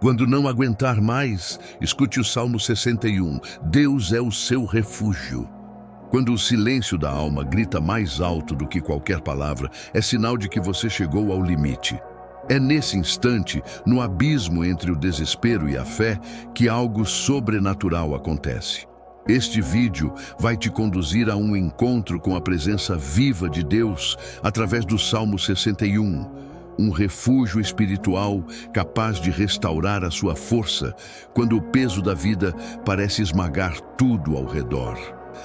Quando não aguentar mais, escute o Salmo 61. Deus é o seu refúgio. Quando o silêncio da alma grita mais alto do que qualquer palavra, é sinal de que você chegou ao limite. É nesse instante, no abismo entre o desespero e a fé, que algo sobrenatural acontece. Este vídeo vai te conduzir a um encontro com a presença viva de Deus através do Salmo 61, um refúgio espiritual capaz de restaurar a sua força quando o peso da vida parece esmagar tudo ao redor.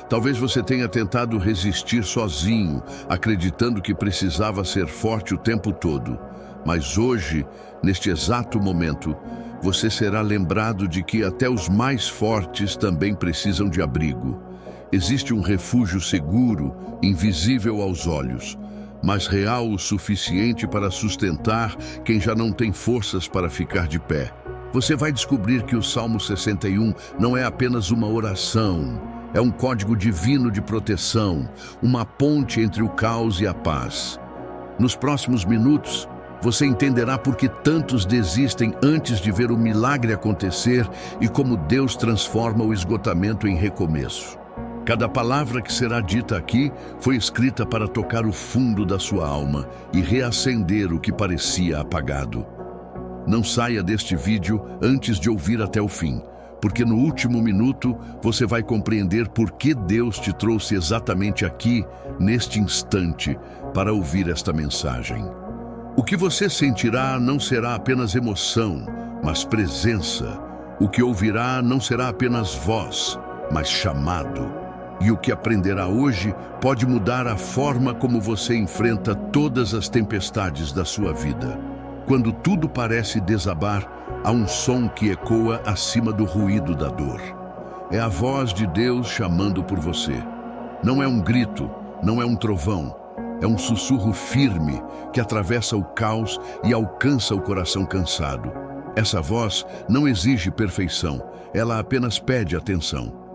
Talvez você tenha tentado resistir sozinho, acreditando que precisava ser forte o tempo todo. Mas hoje, neste exato momento, você será lembrado de que até os mais fortes também precisam de abrigo. Existe um refúgio seguro, invisível aos olhos, mas real o suficiente para sustentar quem já não tem forças para ficar de pé. Você vai descobrir que o Salmo 61 não é apenas uma oração, é um código divino de proteção, uma ponte entre o caos e a paz. Nos próximos minutos, você entenderá por que tantos desistem antes de ver o milagre acontecer e como Deus transforma o esgotamento em recomeço. Cada palavra que será dita aqui foi escrita para tocar o fundo da sua alma e reacender o que parecia apagado. Não saia deste vídeo antes de ouvir até o fim, porque no último minuto você vai compreender por que Deus te trouxe exatamente aqui, neste instante, para ouvir esta mensagem. O que você sentirá não será apenas emoção, mas presença. O que ouvirá não será apenas voz, mas chamado. E o que aprenderá hoje pode mudar a forma como você enfrenta todas as tempestades da sua vida. Quando tudo parece desabar, há um som que ecoa acima do ruído da dor. É a voz de Deus chamando por você. Não é um grito, não é um trovão. É um sussurro firme que atravessa o caos e alcança o coração cansado. Essa voz não exige perfeição, ela apenas pede atenção.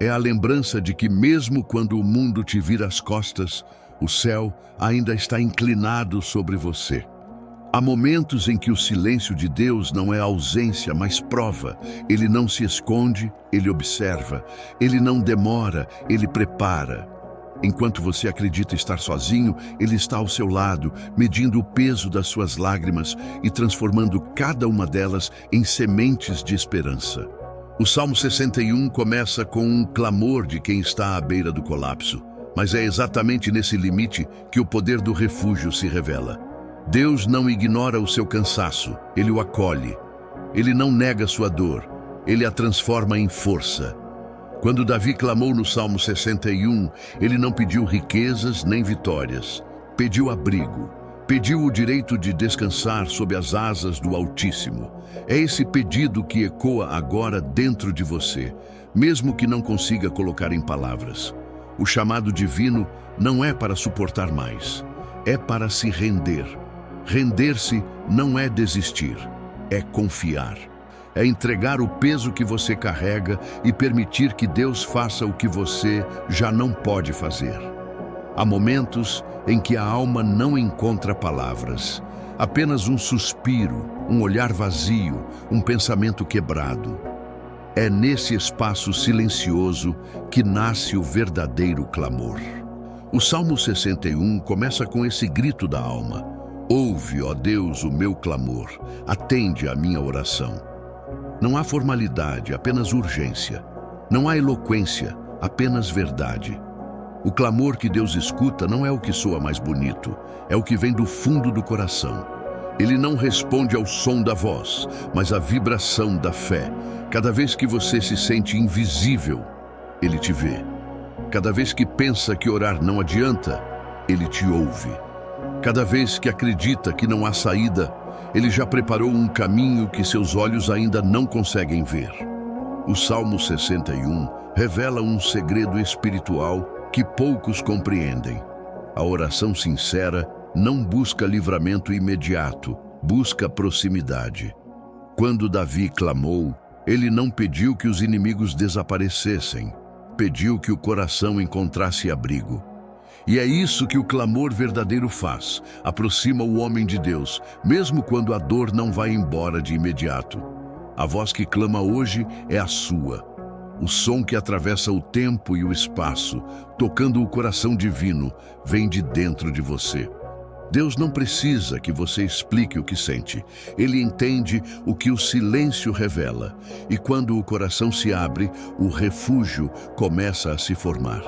É a lembrança de que mesmo quando o mundo te vira as costas, o céu ainda está inclinado sobre você. Há momentos em que o silêncio de Deus não é ausência, mas prova. Ele não se esconde, ele observa. Ele não demora, ele prepara. Enquanto você acredita estar sozinho, Ele está ao seu lado, medindo o peso das suas lágrimas e transformando cada uma delas em sementes de esperança. O Salmo 61 começa com um clamor de quem está à beira do colapso, mas é exatamente nesse limite que o poder do refúgio se revela. Deus não ignora o seu cansaço, Ele o acolhe. Ele não nega sua dor, Ele a transforma em força. Quando Davi clamou no Salmo 61, ele não pediu riquezas nem vitórias. Pediu abrigo. Pediu o direito de descansar sob as asas do Altíssimo. É esse pedido que ecoa agora dentro de você, mesmo que não consiga colocar em palavras. O chamado divino não é para suportar mais, é para se render. Render-se não é desistir, é confiar. É entregar o peso que você carrega e permitir que Deus faça o que você já não pode fazer. Há momentos em que a alma não encontra palavras, apenas um suspiro, um olhar vazio, um pensamento quebrado. É nesse espaço silencioso que nasce o verdadeiro clamor. O Salmo 61 começa com esse grito da alma: ouve, ó Deus, o meu clamor, atende à minha oração. Não há formalidade, apenas urgência. Não há eloquência, apenas verdade. O clamor que Deus escuta não é o que soa mais bonito, é o que vem do fundo do coração. Ele não responde ao som da voz, mas à vibração da fé. Cada vez que você se sente invisível, Ele te vê. Cada vez que pensa que orar não adianta, Ele te ouve. Cada vez que acredita que não há saída, Ele já preparou um caminho que seus olhos ainda não conseguem ver. O Salmo 61 revela um segredo espiritual que poucos compreendem. A oração sincera não busca livramento imediato, busca proximidade. Quando Davi clamou, ele não pediu que os inimigos desaparecessem, pediu que o coração encontrasse abrigo. E é isso que o clamor verdadeiro faz, aproxima o homem de Deus, mesmo quando a dor não vai embora de imediato. A voz que clama hoje é a sua. O som que atravessa o tempo e o espaço, tocando o coração divino, vem de dentro de você. Deus não precisa que você explique o que sente. Ele entende o que o silêncio revela. E quando o coração se abre, o refúgio começa a se formar.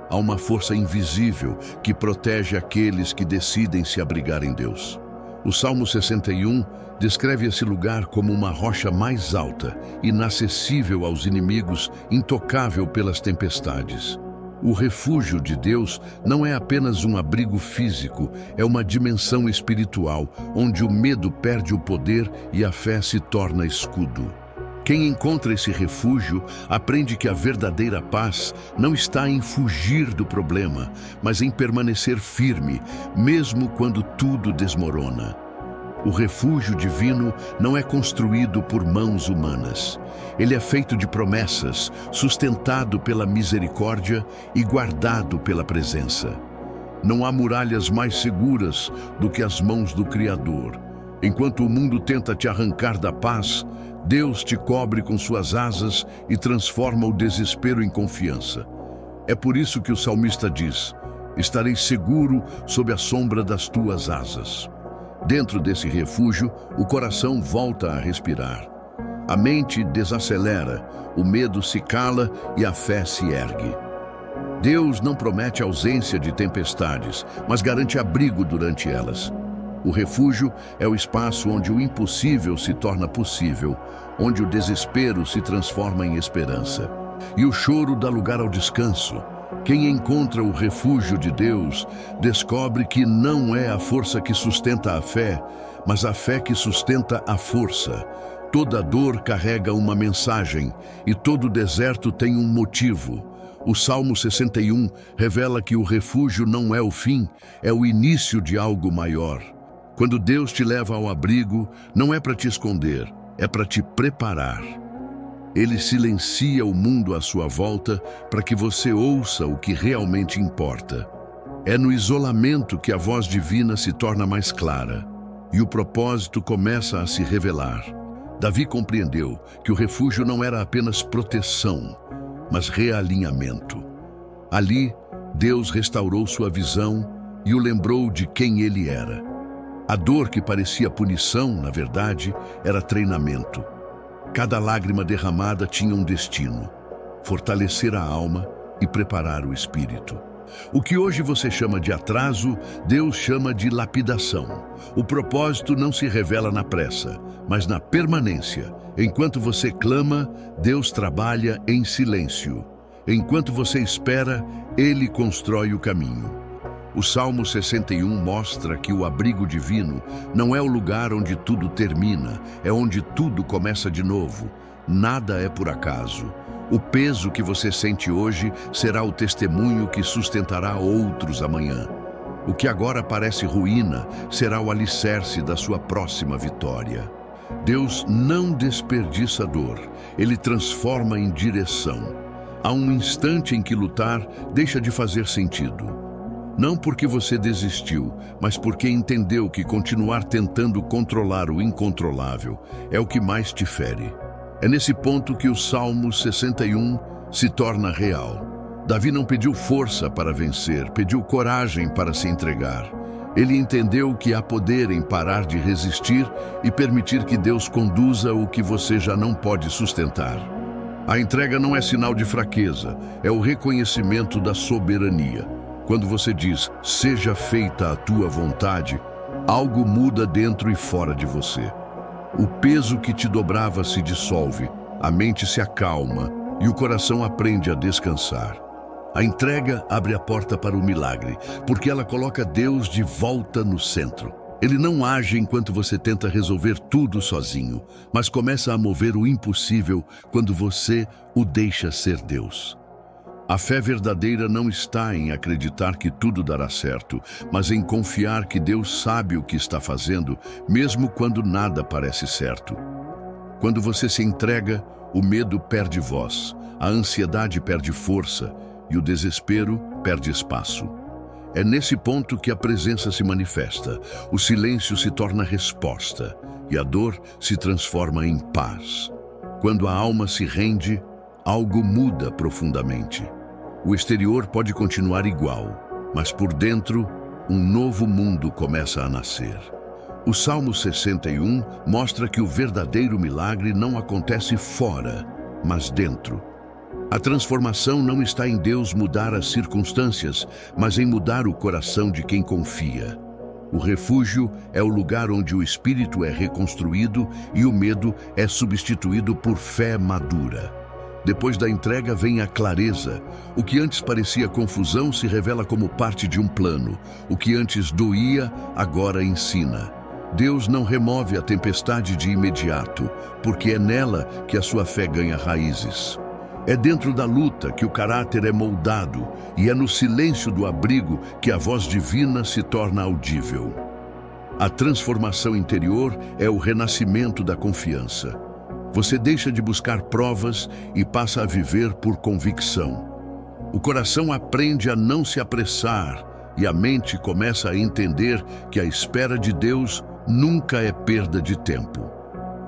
Há uma força invisível que protege aqueles que decidem se abrigar em Deus. O Salmo 61 descreve esse lugar como uma rocha mais alta, inacessível aos inimigos, intocável pelas tempestades. O refúgio de Deus não é apenas um abrigo físico, é uma dimensão espiritual, onde o medo perde o poder e a fé se torna escudo. Quem encontra esse refúgio aprende que a verdadeira paz não está em fugir do problema, mas em permanecer firme, mesmo quando tudo desmorona. O refúgio divino não é construído por mãos humanas. Ele é feito de promessas, sustentado pela misericórdia e guardado pela presença. Não há muralhas mais seguras do que as mãos do Criador. Enquanto o mundo tenta te arrancar da paz, Deus te cobre com suas asas e transforma o desespero em confiança. É por isso que o salmista diz: estarei seguro sob a sombra das tuas asas. Dentro desse refúgio, o coração volta a respirar. A mente desacelera, o medo se cala e a fé se ergue. Deus não promete ausência de tempestades, mas garante abrigo durante elas. O refúgio é o espaço onde o impossível se torna possível, onde o desespero se transforma em esperança. E o choro dá lugar ao descanso. Quem encontra o refúgio de Deus descobre que não é a força que sustenta a fé, mas a fé que sustenta a força. Toda dor carrega uma mensagem e todo deserto tem um motivo. O Salmo 61 revela que o refúgio não é o fim, é o início de algo maior. Quando Deus te leva ao abrigo, não é para te esconder, é para te preparar. Ele silencia o mundo à sua volta para que você ouça o que realmente importa. É no isolamento que a voz divina se torna mais clara e o propósito começa a se revelar. Davi compreendeu que o refúgio não era apenas proteção, mas realinhamento. Ali, Deus restaurou sua visão e o lembrou de quem ele era. A dor que parecia punição, na verdade, era treinamento. Cada lágrima derramada tinha um destino: fortalecer a alma e preparar o espírito. O que hoje você chama de atraso, Deus chama de lapidação. O propósito não se revela na pressa, mas na permanência. Enquanto você clama, Deus trabalha em silêncio. Enquanto você espera, Ele constrói o caminho. O Salmo 61 mostra que o abrigo divino não é o lugar onde tudo termina, é onde tudo começa de novo. Nada é por acaso. O peso que você sente hoje será o testemunho que sustentará outros amanhã. O que agora parece ruína será o alicerce da sua próxima vitória. Deus não desperdiça dor, Ele transforma em direção. Há um instante em que lutar deixa de fazer sentido. Não porque você desistiu, mas porque entendeu que continuar tentando controlar o incontrolável é o que mais te fere. É nesse ponto que o Salmo 61 se torna real. Davi não pediu força para vencer, pediu coragem para se entregar. Ele entendeu que há poder em parar de resistir e permitir que Deus conduza o que você já não pode sustentar. A entrega não é sinal de fraqueza, é o reconhecimento da soberania. Quando você diz, seja feita a tua vontade, algo muda dentro e fora de você. O peso que te dobrava se dissolve, a mente se acalma e o coração aprende a descansar. A entrega abre a porta para o milagre, porque ela coloca Deus de volta no centro. Ele não age enquanto você tenta resolver tudo sozinho, mas começa a mover o impossível quando você o deixa ser Deus. A fé verdadeira não está em acreditar que tudo dará certo, mas em confiar que Deus sabe o que está fazendo, mesmo quando nada parece certo. Quando você se entrega, o medo perde voz, a ansiedade perde força e o desespero perde espaço. É nesse ponto que a presença se manifesta, o silêncio se torna resposta e a dor se transforma em paz. Quando a alma se rende, algo muda profundamente. O exterior pode continuar igual, mas por dentro, um novo mundo começa a nascer. O Salmo 61 mostra que o verdadeiro milagre não acontece fora, mas dentro. A transformação não está em Deus mudar as circunstâncias, mas em mudar o coração de quem confia. O refúgio é o lugar onde o espírito é reconstruído e o medo é substituído por fé madura. Depois da entrega vem a clareza. O que antes parecia confusão se revela como parte de um plano. O que antes doía, agora ensina. Deus não remove a tempestade de imediato, porque é nela que a sua fé ganha raízes. É dentro da luta que o caráter é moldado e é no silêncio do abrigo que a voz divina se torna audível. A transformação interior é o renascimento da confiança. Você deixa de buscar provas e passa a viver por convicção. O coração aprende a não se apressar e a mente começa a entender que a espera de Deus nunca é perda de tempo.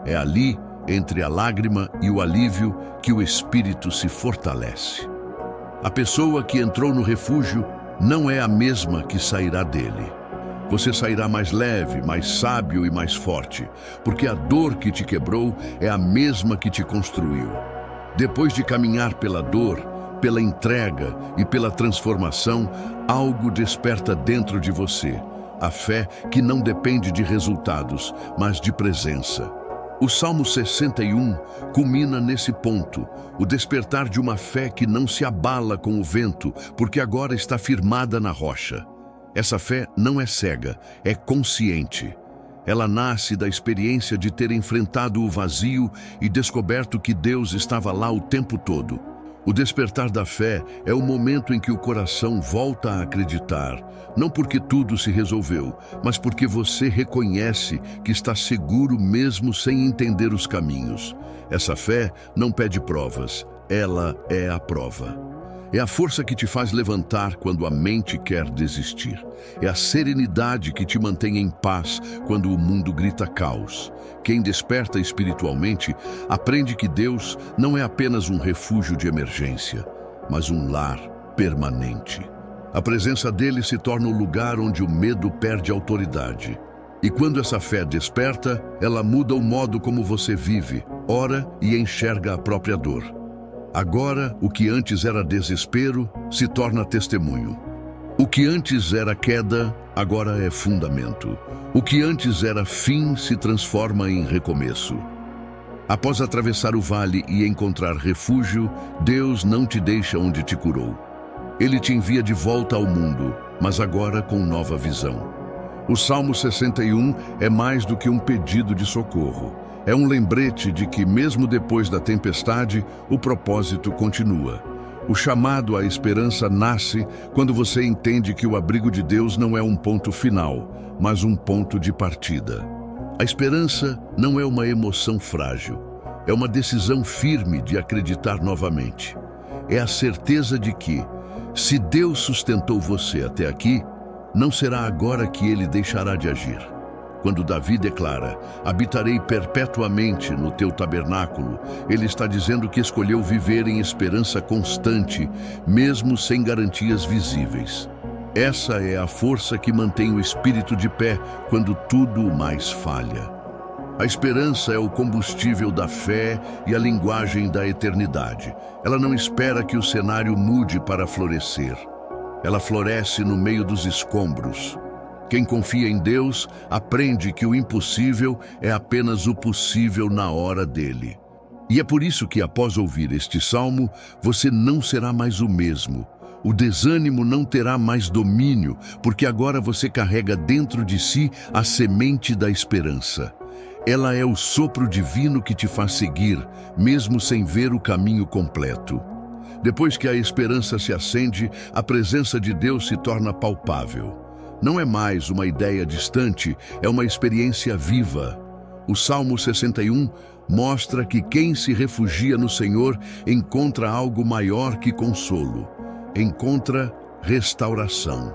É ali, entre a lágrima e o alívio, que o espírito se fortalece. A pessoa que entrou no refúgio não é a mesma que sairá dele. Você sairá mais leve, mais sábio e mais forte, porque a dor que te quebrou é a mesma que te construiu. Depois de caminhar pela dor, pela entrega e pela transformação, algo desperta dentro de você. A fé que não depende de resultados, mas de presença. O Salmo 61 culmina nesse ponto, o despertar de uma fé que não se abala com o vento, porque agora está firmada na rocha. Essa fé não é cega, é consciente. Ela nasce da experiência de ter enfrentado o vazio e descoberto que Deus estava lá o tempo todo. O despertar da fé é o momento em que o coração volta a acreditar, não porque tudo se resolveu, mas porque você reconhece que está seguro mesmo sem entender os caminhos. Essa fé não pede provas, ela é a prova. É a força que te faz levantar quando a mente quer desistir. É a serenidade que te mantém em paz quando o mundo grita caos. Quem desperta espiritualmente aprende que Deus não é apenas um refúgio de emergência, mas um lar permanente. A presença dele se torna o lugar onde o medo perde autoridade. E quando essa fé desperta, ela muda o modo como você vive, ora e enxerga a própria dor. Agora, o que antes era desespero, se torna testemunho. O que antes era queda, agora é fundamento. O que antes era fim, se transforma em recomeço. Após atravessar o vale e encontrar refúgio, Deus não te deixa onde te curou. Ele te envia de volta ao mundo, mas agora com nova visão. O Salmo 61 é mais do que um pedido de socorro. É um lembrete de que, mesmo depois da tempestade, o propósito continua. O chamado à esperança nasce quando você entende que o abrigo de Deus não é um ponto final, mas um ponto de partida. A esperança não é uma emoção frágil, é uma decisão firme de acreditar novamente. É a certeza de que, se Deus sustentou você até aqui, não será agora que Ele deixará de agir. Quando Davi declara, habitarei perpetuamente no teu tabernáculo, ele está dizendo que escolheu viver em esperança constante, mesmo sem garantias visíveis. Essa é a força que mantém o espírito de pé quando tudo mais falha. A esperança é o combustível da fé e a linguagem da eternidade. Ela não espera que o cenário mude para florescer. Ela floresce no meio dos escombros. Quem confia em Deus aprende que o impossível é apenas o possível na hora dele. E é por isso que, após ouvir este salmo, você não será mais o mesmo. O desânimo não terá mais domínio, porque agora você carrega dentro de si a semente da esperança. Ela é o sopro divino que te faz seguir, mesmo sem ver o caminho completo. Depois que a esperança se acende, a presença de Deus se torna palpável. Não é mais uma ideia distante, é uma experiência viva. O Salmo 61 mostra que quem se refugia no Senhor encontra algo maior que consolo. Encontra restauração.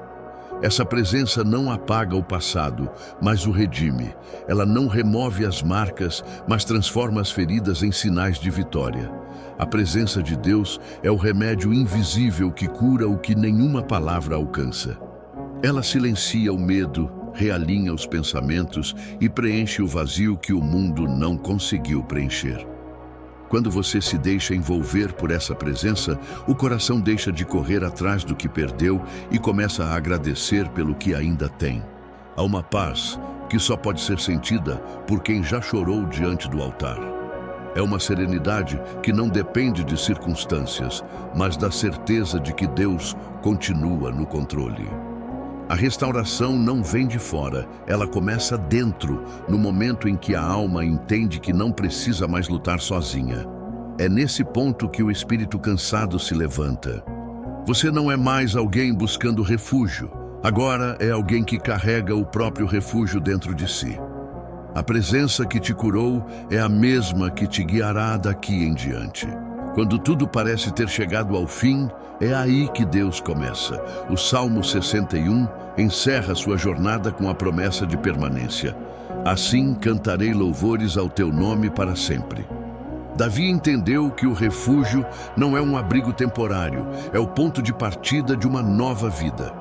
Essa presença não apaga o passado, mas o redime. Ela não remove as marcas, mas transforma as feridas em sinais de vitória. A presença de Deus é o remédio invisível que cura o que nenhuma palavra alcança. Ela silencia o medo, realinha os pensamentos e preenche o vazio que o mundo não conseguiu preencher. Quando você se deixa envolver por essa presença, o coração deixa de correr atrás do que perdeu e começa a agradecer pelo que ainda tem. Há uma paz que só pode ser sentida por quem já chorou diante do altar. É uma serenidade que não depende de circunstâncias, mas da certeza de que Deus continua no controle. A restauração não vem de fora, ela começa dentro, no momento em que a alma entende que não precisa mais lutar sozinha. É nesse ponto que o espírito cansado se levanta. Você não é mais alguém buscando refúgio, agora é alguém que carrega o próprio refúgio dentro de si. A presença que te curou é a mesma que te guiará daqui em diante. Quando tudo parece ter chegado ao fim, é aí que Deus começa. O Salmo 61 encerra sua jornada com a promessa de permanência. Assim cantarei louvores ao teu nome para sempre. Davi entendeu que o refúgio não é um abrigo temporário, é o ponto de partida de uma nova vida.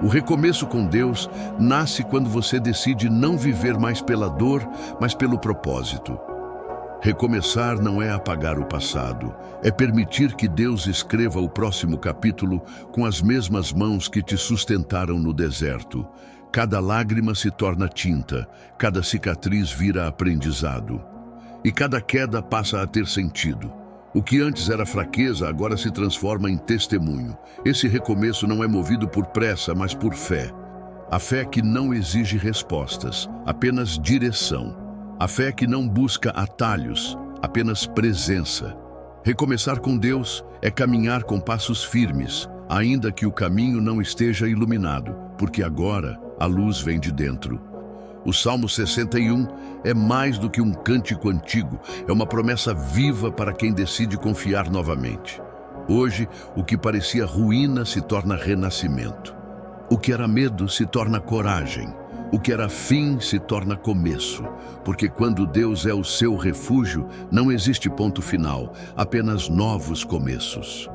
O recomeço com Deus nasce quando você decide não viver mais pela dor, mas pelo propósito. Recomeçar não é apagar o passado, é permitir que Deus escreva o próximo capítulo com as mesmas mãos que te sustentaram no deserto. Cada lágrima se torna tinta, cada cicatriz vira aprendizado. E cada queda passa a ter sentido. O que antes era fraqueza agora se transforma em testemunho. Esse recomeço não é movido por pressa, mas por fé. A fé que não exige respostas, apenas direção. A fé que não busca atalhos, apenas presença. Recomeçar com Deus é caminhar com passos firmes, ainda que o caminho não esteja iluminado, porque agora a luz vem de dentro. O Salmo 61 é mais do que um cântico antigo, é uma promessa viva para quem decide confiar novamente. Hoje, o que parecia ruína se torna renascimento. O que era medo se torna coragem. O que era fim se torna começo, porque quando Deus é o seu refúgio, não existe ponto final, apenas novos começos.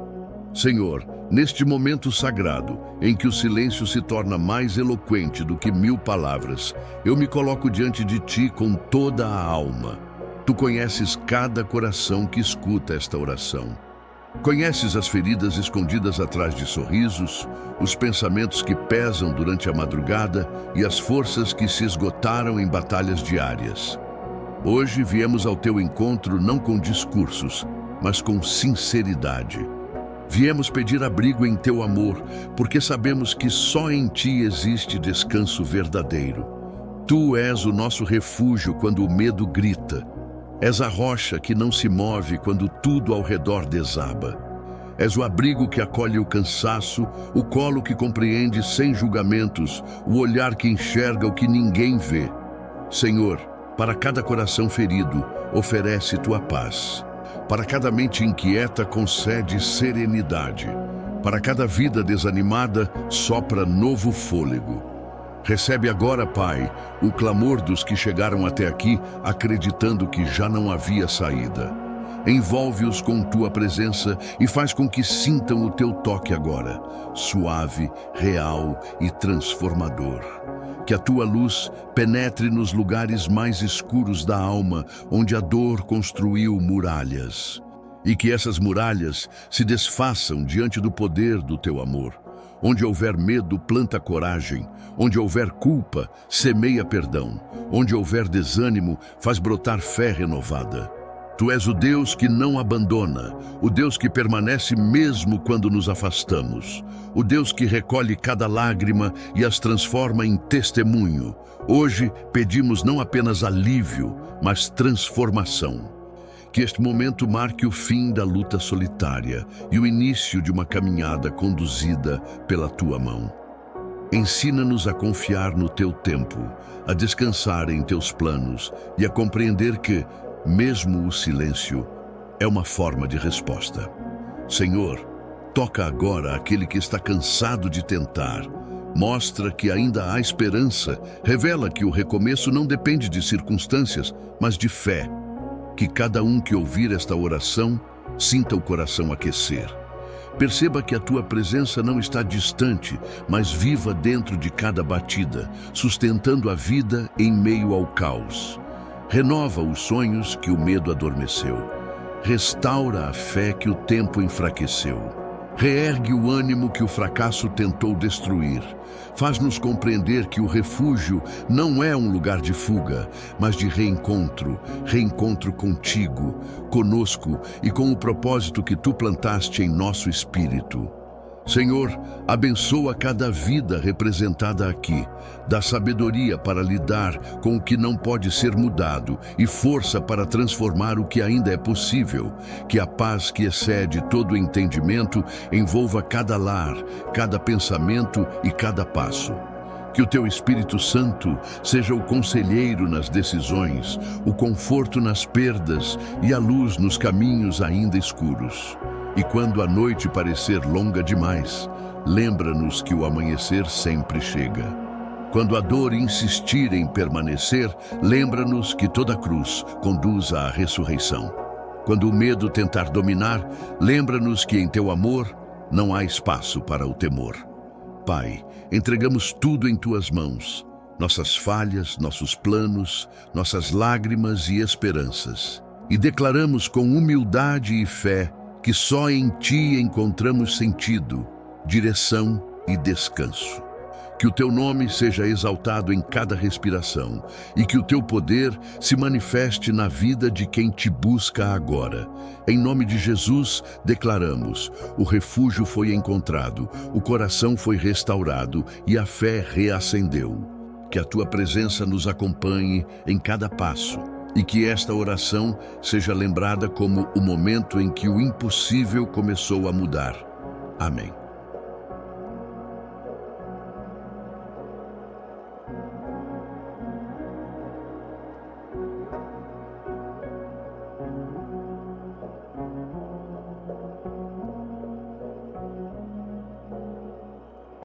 Senhor, neste momento sagrado, em que o silêncio se torna mais eloquente do que 1000 palavras, eu me coloco diante de Ti com toda a alma. Tu conheces cada coração que escuta esta oração. Conheces as feridas escondidas atrás de sorrisos, os pensamentos que pesam durante a madrugada e as forças que se esgotaram em batalhas diárias. Hoje viemos ao teu encontro não com discursos, mas com sinceridade. Viemos pedir abrigo em teu amor, porque sabemos que só em ti existe descanso verdadeiro. Tu és o nosso refúgio quando o medo grita. És a rocha que não se move quando tudo ao redor desaba. És o abrigo que acolhe o cansaço, o colo que compreende sem julgamentos, o olhar que enxerga o que ninguém vê. Senhor, para cada coração ferido, oferece tua paz. Para cada mente inquieta, concede serenidade. Para cada vida desanimada, sopra novo fôlego. Recebe agora, Pai, o clamor dos que chegaram até aqui, acreditando que já não havia saída. Envolve-os com tua presença e faz com que sintam o teu toque agora, suave, real e transformador. Que a tua luz penetre nos lugares mais escuros da alma, onde a dor construiu muralhas. E que essas muralhas se desfaçam diante do poder do teu amor. Onde houver medo, planta coragem. Onde houver culpa, semeia perdão. Onde houver desânimo, faz brotar fé renovada. Tu és o Deus que não abandona, o Deus que permanece mesmo quando nos afastamos, o Deus que recolhe cada lágrima e as transforma em testemunho. Hoje pedimos não apenas alívio, mas transformação. Que este momento marque o fim da luta solitária e o início de uma caminhada conduzida pela tua mão. Ensina-nos a confiar no teu tempo, a descansar em teus planos e a compreender que, mesmo o silêncio, é uma forma de resposta. Senhor, toca agora aquele que está cansado de tentar. Mostra que ainda há esperança, revela que o recomeço não depende de circunstâncias, mas de fé. Que cada um que ouvir esta oração sinta o coração aquecer. Perceba que a tua presença não está distante, mas viva dentro de cada batida, sustentando a vida em meio ao caos. Renova os sonhos que o medo adormeceu. Restaura a fé que o tempo enfraqueceu. Reergue o ânimo que o fracasso tentou destruir. Faz-nos compreender que o refúgio não é um lugar de fuga, mas de reencontro, reencontro contigo, conosco e com o propósito que tu plantaste em nosso espírito. Senhor, abençoa cada vida representada aqui, dá sabedoria para lidar com o que não pode ser mudado e força para transformar o que ainda é possível. Que a paz que excede todo entendimento envolva cada lar, cada pensamento e cada passo. Que o teu Espírito Santo seja o conselheiro nas decisões, o conforto nas perdas e a luz nos caminhos ainda escuros. E quando a noite parecer longa demais, lembra-nos que o amanhecer sempre chega. Quando a dor insistir em permanecer, lembra-nos que toda cruz conduz à ressurreição. Quando o medo tentar dominar, lembra-nos que em teu amor não há espaço para o temor. Pai, entregamos tudo em tuas mãos, nossas falhas, nossos planos, nossas lágrimas e esperanças. E declaramos com humildade e fé que só em Ti encontramos sentido, direção e descanso. Que o Teu nome seja exaltado em cada respiração e que o Teu poder se manifeste na vida de quem Te busca agora. Em nome de Jesus, declaramos: o refúgio foi encontrado, o coração foi restaurado e a fé reacendeu. Que a Tua presença nos acompanhe em cada passo. E que esta oração seja lembrada como o momento em que o impossível começou a mudar. Amém.